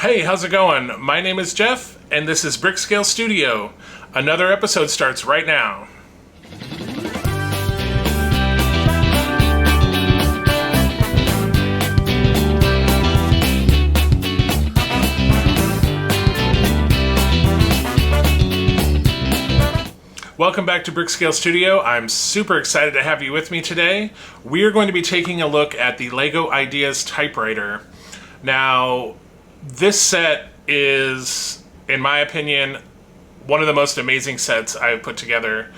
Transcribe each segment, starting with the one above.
Hey, how's it going? My name is Jeff, and this is Brickscale Studio. Another episode starts right now. Welcome back to Brickscale Studio. I'm super excited to have you with me today. We are going to be taking a look at the LEGO Ideas Typewriter. Now, this set is, in my opinion, one of the most amazing sets I've put together.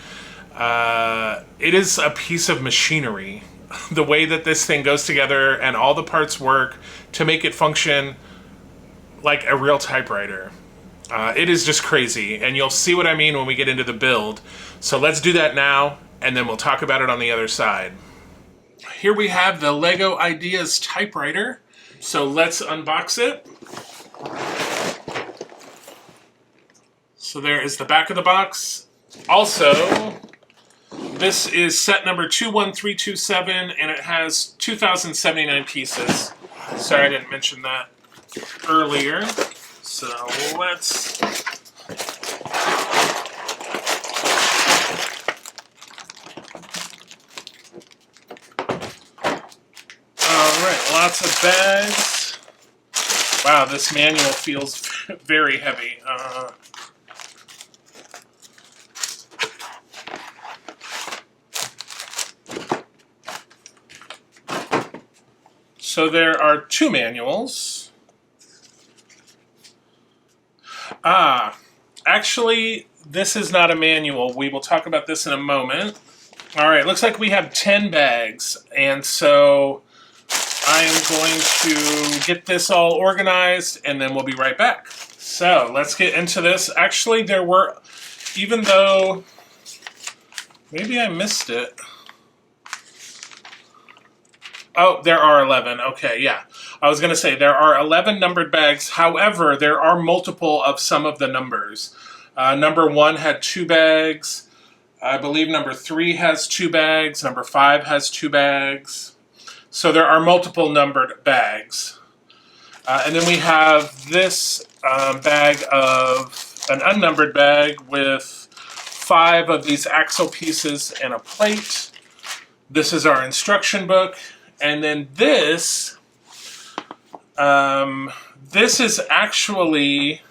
It is a piece of machinery. The way that this thing goes together and all the parts work to make it function like a real typewriter. It is just crazy, and you'll see what I mean when we get into the build. So let's do that now, and then we'll talk about it on the other side. Here we have the LEGO Ideas Typewriter. So let's unbox it. So there is the back of the box. Also, this is set number 21327, and it has 2,079 pieces. Sorry, I didn't mention that earlier. So let's... Alright, lots of bags. Wow, this manual feels very heavy. So there are two manuals. Actually, this is not a manual. We will talk about this in a moment. All right, looks like we have 10 bags, and so I am going to get this all organized, and then we'll be right back. So let's get into this. Actually, there were, even though, maybe I missed it. Oh, there are 11. Okay, yeah. I was going to say there are 11 numbered bags. However, there are multiple of some of the numbers. Number 1 had 2 bags. I believe number 3 has 2 bags. Number 5 has 2 bags. So there are multiple numbered bags. And then we have this bag of an unnumbered bag with 5 of these axle pieces and a plate. This is our instruction book. And then this is actually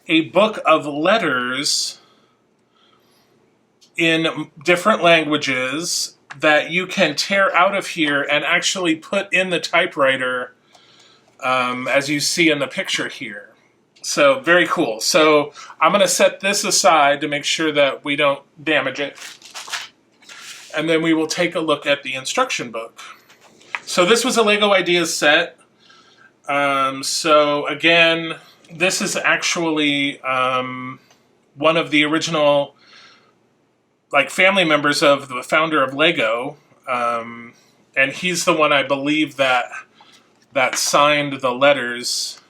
a book of letters in different languages that you can tear out of here and actually put in the typewriter, as you see in the picture here. So very cool. So I'm going to set this aside to make sure that we don't damage it. And then we will take a look at the instruction book. So this was a LEGO Ideas set. So again, this is actually one of the original family members of the founder of LEGO. And he's the one, I believe, that signed the letters.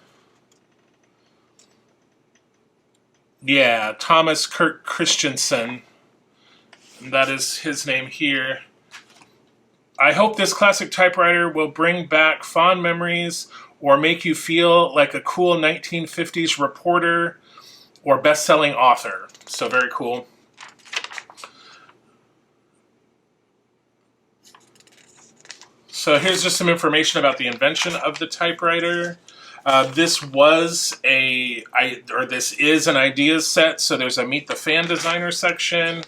Yeah, Thomas Kurt Christensen. That is his name here. I hope this classic typewriter will bring back fond memories or make you feel like a cool 1950s reporter or best-selling author. So very cool. So here's just some information about the invention of the typewriter. This is an ideas set. So there's a Meet the Fan Designer section,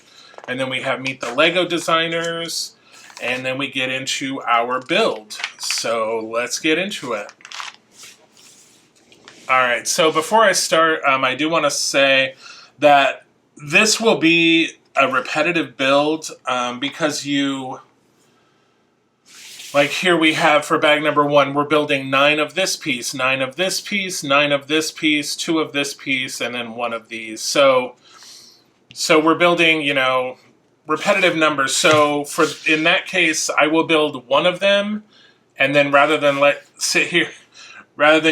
and then we have Meet the LEGO Designers. And then we get into our build. So let's get into it. All right, so before I start, I do want to say that this will be a repetitive build because here we have for bag number 1, we're building 9 of this piece, 9 of this piece, 9 of this piece, 2 of this piece, and then 1 of these. So we're building, repetitive numbers. So in that case, I will build 1 of them, and then rather than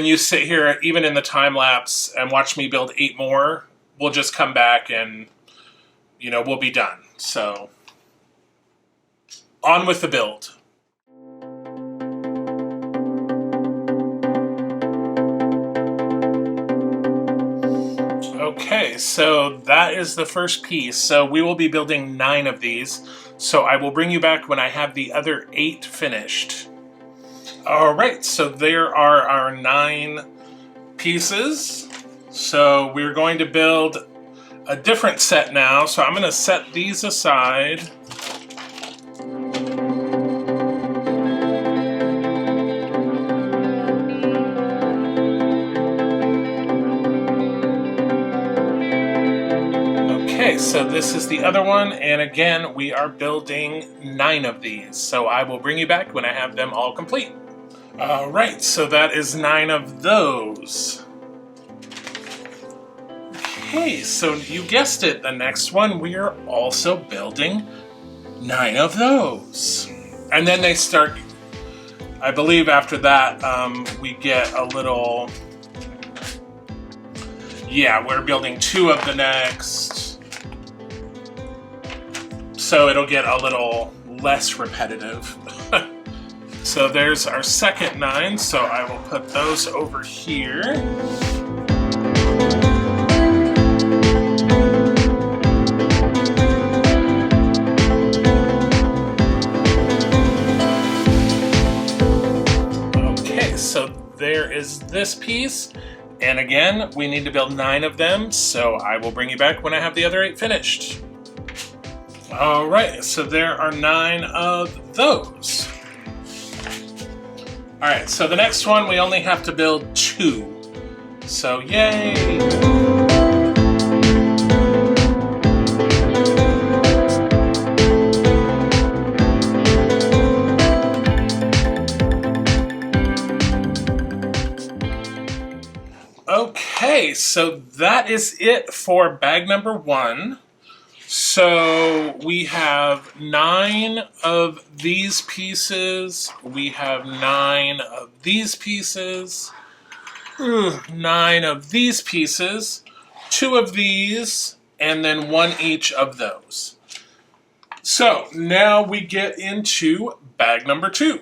you sit here even in the time lapse and watch me build 8 more, we'll just come back and we'll be done. So on with the build. Okay, so that is the first piece. So we will be building 9 of these. So I will bring you back when I have the other 8 finished. All right, so there are our 9 pieces. So we're going to build a different set now. So I'm going to set these aside. Okay, so this is the other one, and again, we are building 9 of these. So I will bring you back when I have them all complete. All right, so that is 9 of those. Okay, so you guessed it, the next one, we are also building 9 of those. And then they start, I believe after that, we get a little, yeah, we're building 2 of the next. So it'll get a little less repetitive. So there's our second 9, so I will put those over here. Okay, so there is this piece. And again, we need to build 9 of them, so I will bring you back when I have the other 8 finished. All right, so there are 9 of those. All right, so the next one, we only have to build 2. So yay! Okay, so that is it for bag number 1. So we have 9 of these pieces, we have 9 of these pieces, 9 of these pieces, 2 of these, and then 1 each of those. So now we get into bag number 2.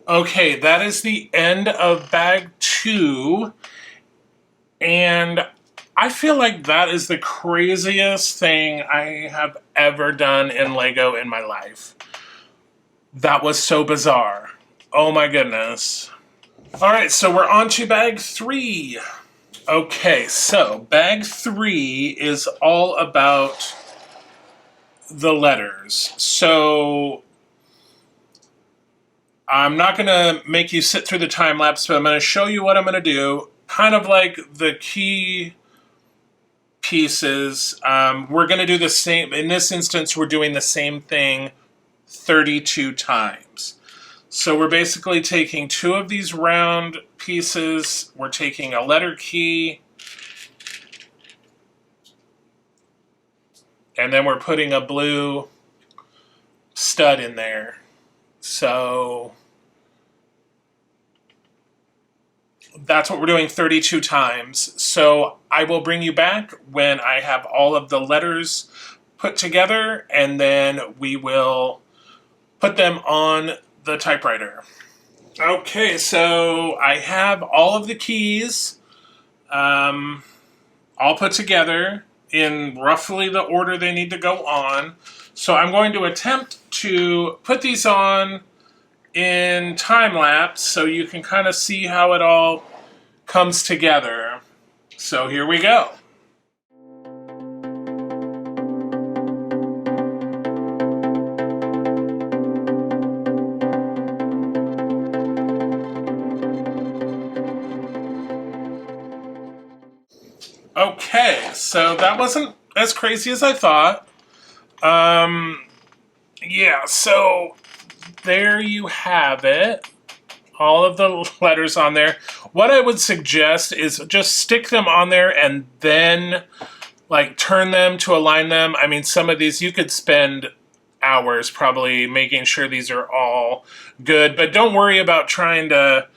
Okay, that is the end of bag 2, and I feel like that is the craziest thing I have ever done in LEGO in my life. That was so bizarre. Oh my goodness. Alright, so we're on to bag 3. Okay, so bag 3 is all about the letters. So I'm not going to make you sit through the time lapse, but I'm going to show you what I'm going to do. Kind of like the key pieces. We're going to do the same. In this instance, we're doing the same thing 32 times. So we're basically taking 2 of these round pieces. We're taking a letter key. And then we're putting a blue stud in there. So that's what we're doing 32 times. So I will bring you back when I have all of the letters put together, and then we will put them on the typewriter. Okay, so I have all of the keys all put together in roughly the order they need to go on. So I'm going to attempt to put these on in time lapse so you can kind of see how it all comes together. So here we go. Okay, so that wasn't as crazy as I thought. Yeah, so there you have it. All of the letters on there. What I would suggest is just stick them on there and then like turn them to align them. I mean, some of these you could spend hours probably making sure these are all good, but don't worry about trying to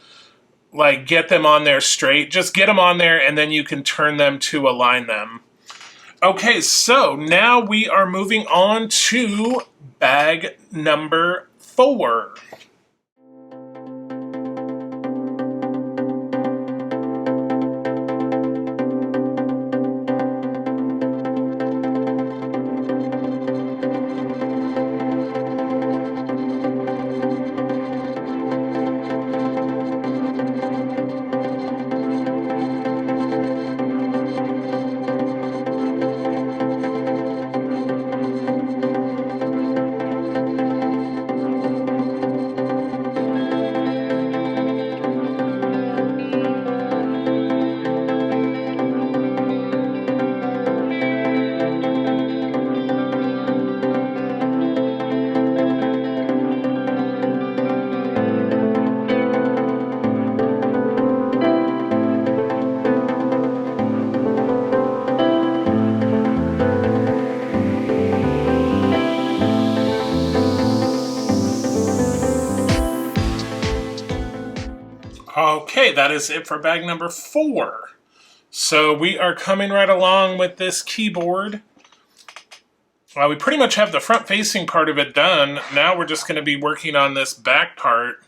like get them on there straight. Just get them on there and then you can turn them to align them. Okay, so now we are moving on to bag number 4. Okay, that is it for bag number 4. So we are coming right along with this keyboard. We pretty much have the front-facing part of it done. Now we're just going to be working on this back part.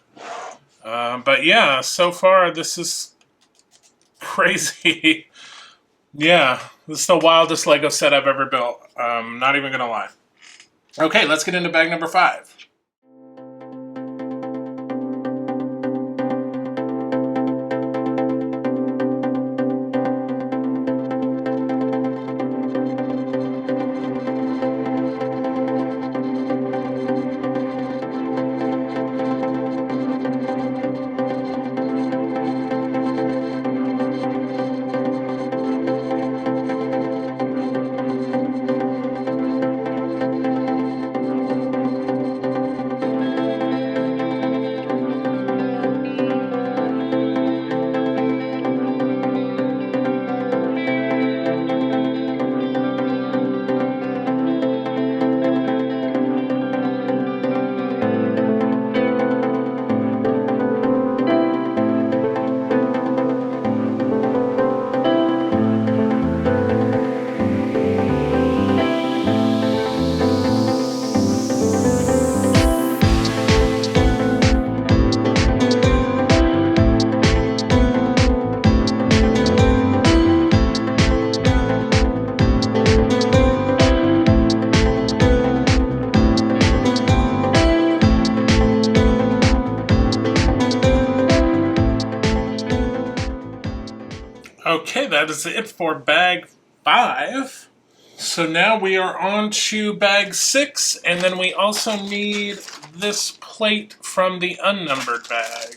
But yeah, so far this is crazy. Yeah, this is the wildest Lego set I've ever built. Not even going to lie. Okay, let's get into bag number 5. Okay, that is it for bag 5. So now we are on to bag 6, and then we also need this plate from the unnumbered bag.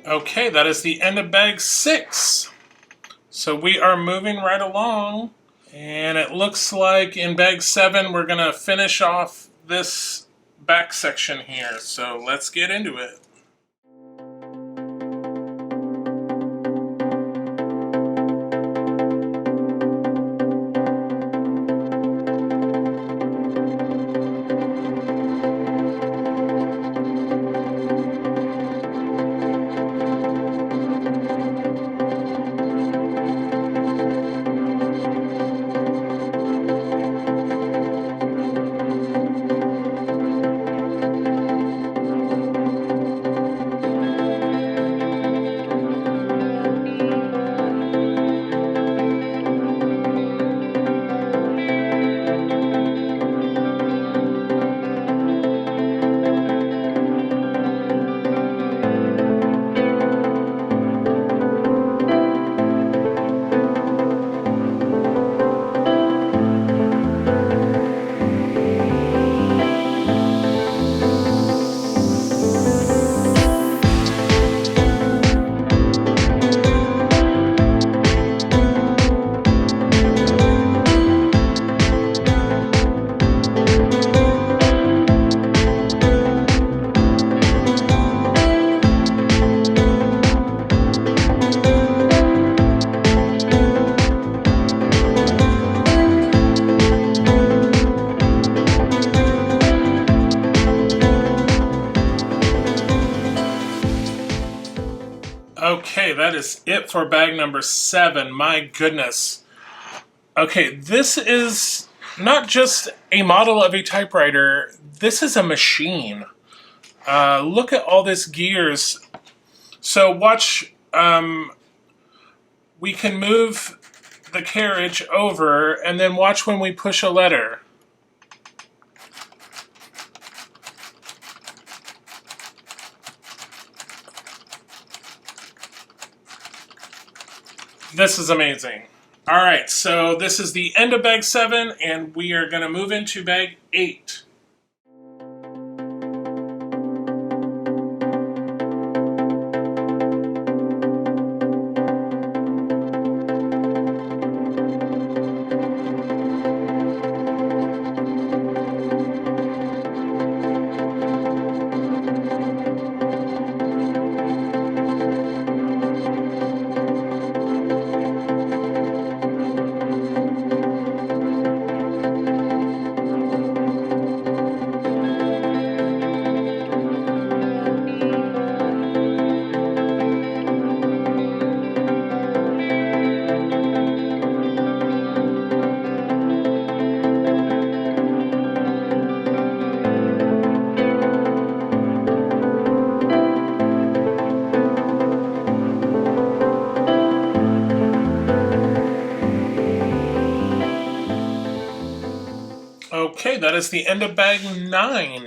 Okay, that is the end of bag 6. So we are moving right along, and it looks like in bag 7 we're going to finish off this back section here. So let's get into it. Okay, that is it for bag number 7. My goodness. Okay, this is not just a model of a typewriter, this is a machine. Look at all this gears. So watch, we can move the carriage over, and then watch when we push a letter. This is amazing. All right, so this is the end of bag 7, and we are going to move into bag 8. Okay, that is the end of bag 9.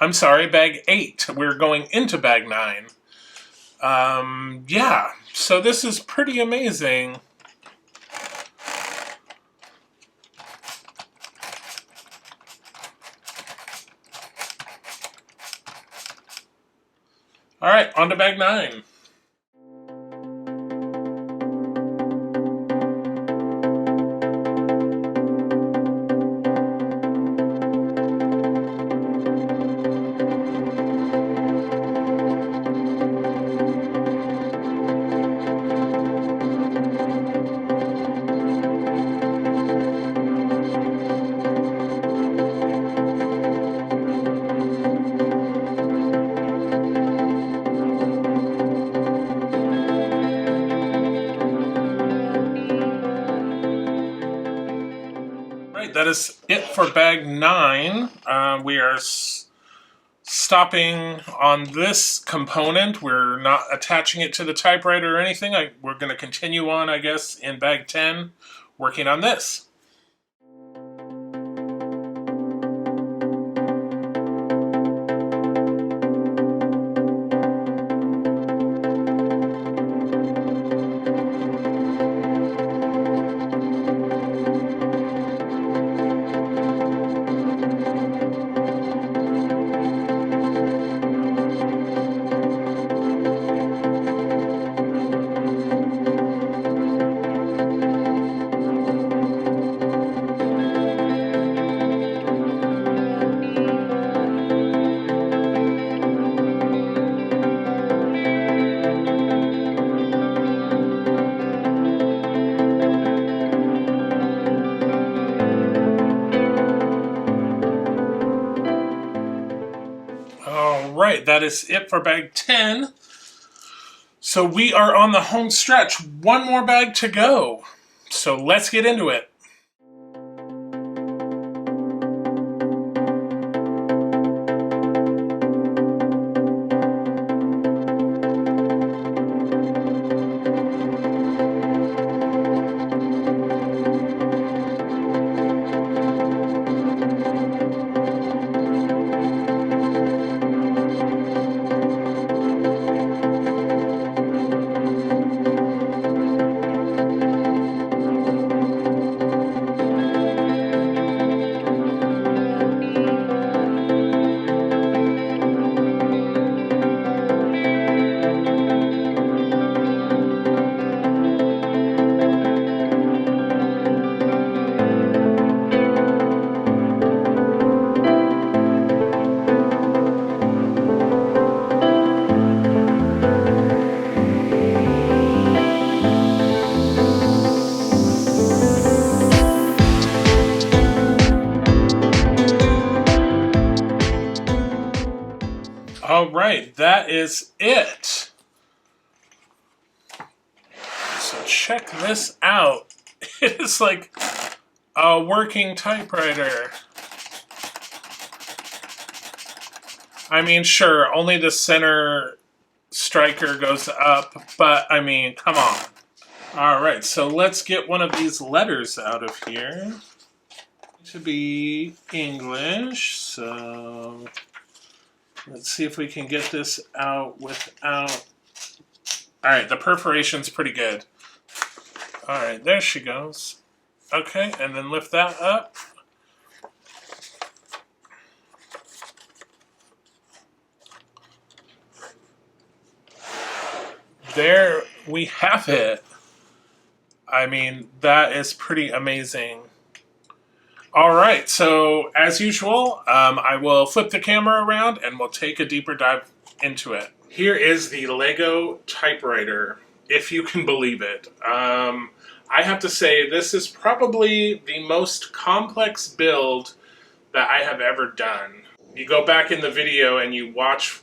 I'm sorry, bag 8. We're going into bag 9. Yeah, so this is pretty amazing. All right, on to bag 9. That is it for bag 9. We are stopping on this component. We're not attaching it to the typewriter or anything. We're going to continue on, I guess, in bag 10, working on this. that is it for bag 10. So we are on the home stretch. One more bag to go. So let's get into it. All right, that is it. So check this out. It is like a working typewriter. I mean, sure, only the center striker goes up, but I mean, come on. All right, so let's get one of these letters out of here. To be English, so let's see if we can get this out without... All right, the perforation's pretty good. All right, there she goes. Okay, and then lift that up. There we have it. I mean, that is pretty amazing. All right, so as usual, I will flip the camera around and we'll take a deeper dive into it. Here is the LEGO typewriter, if you can believe it. I have to say this is probably the most complex build that I have ever done. You go back in the video and you watch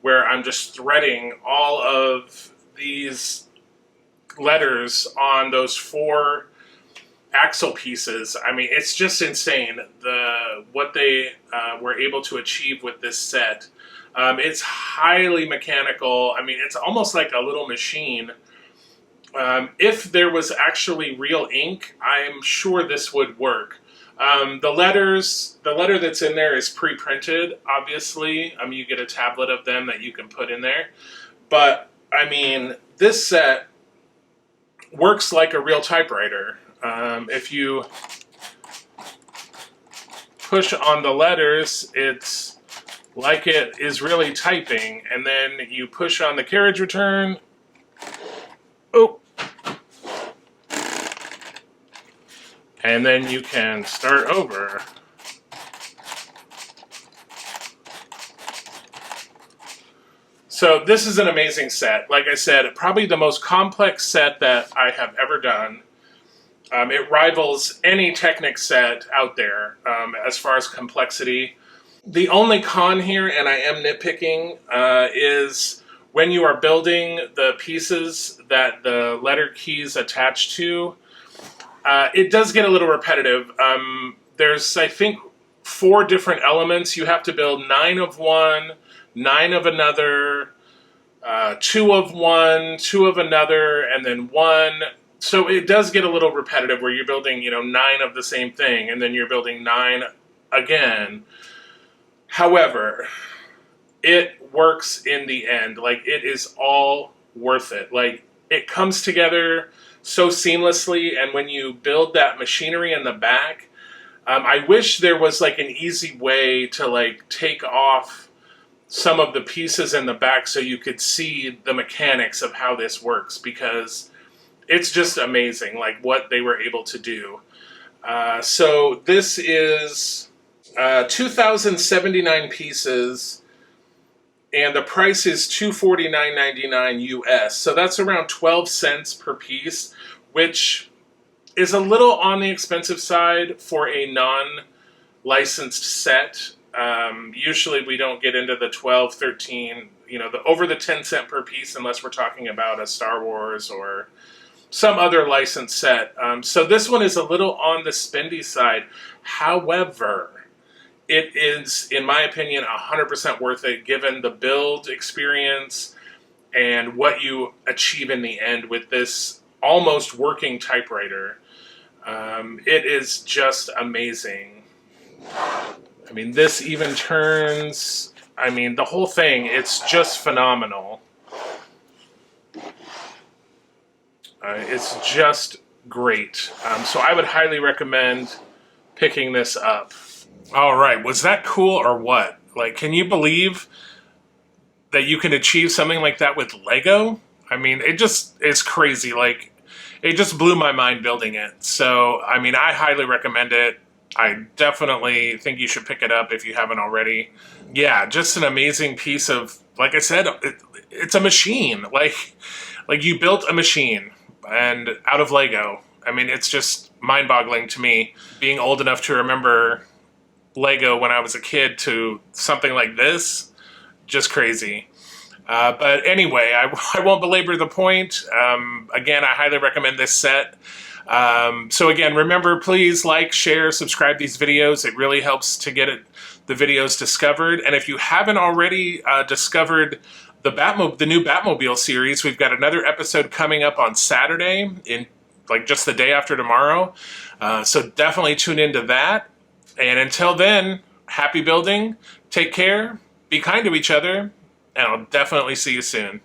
where I'm just threading all of these letters on those 4 axle pieces. I mean, it's just insane what they were able to achieve with this set. It's highly mechanical. I mean, it's almost like a little machine. If there was actually real ink, I'm sure this would work. The letter that's in there is pre-printed, obviously. You get a tablet of them that you can put in there. But, I mean, this set works like a real typewriter. If you push on the letters, it's like it is really typing, and then you push on the carriage return. Oh. And then you can start over. So this is an amazing set. Like I said, probably the most complex set that I have ever done. It rivals any Technic set out there as far as complexity. The only con here, and I am nitpicking, is when you are building the pieces that the letter keys attach to, it does get a little repetitive. There's, I think, 4 different elements. You have to build 9 of one, 9 of another, 2 of one, 2 of another, and then 1. So it does get a little repetitive where you're building, 9 of the same thing, and then you're building 9 again. However, it works in the end. Like, it is all worth it. Like, it comes together so seamlessly, and when you build that machinery in the back, I wish there was like an easy way to like take off some of the pieces in the back so you could see the mechanics of how this works, because it's just amazing, like what they were able to do. So this is 2,079 pieces, and the price is $249.99 US. So that's around 12 cents per piece, which is a little on the expensive side for a non-licensed set. Usually we don't get into the 12, 13, over the 10 cent per piece unless we're talking about a Star Wars or some other licensed set. So this one is a little on the spendy side. However, it is, in my opinion, 100% worth it given the build experience and what you achieve in the end with this almost working typewriter. It is just amazing. I mean, this even turns, the whole thing, it's just phenomenal. It's just great. So I would highly recommend picking this up. All right, was that cool or what? Like, can you believe that you can achieve something like that with Lego? It just is crazy. Like, it just blew my mind building it. So, I highly recommend it. I definitely think you should pick it up if you haven't already. Yeah, just an amazing piece of, like I said, it's a machine. Like you built a machine and out of Lego. It's just mind-boggling to me, being old enough to remember Lego when I was a kid to something like this. Just crazy. But anyway, I won't belabor the point. Again, I highly recommend this set. So again, remember, please like, share, subscribe these videos. It really helps to get the videos discovered. And if you haven't already discovered the new Batmobile series, we've got another episode coming up on Saturday, in like just the day after tomorrow. So definitely tune into that. And until then, happy building, take care, be kind to each other, and I'll definitely see you soon.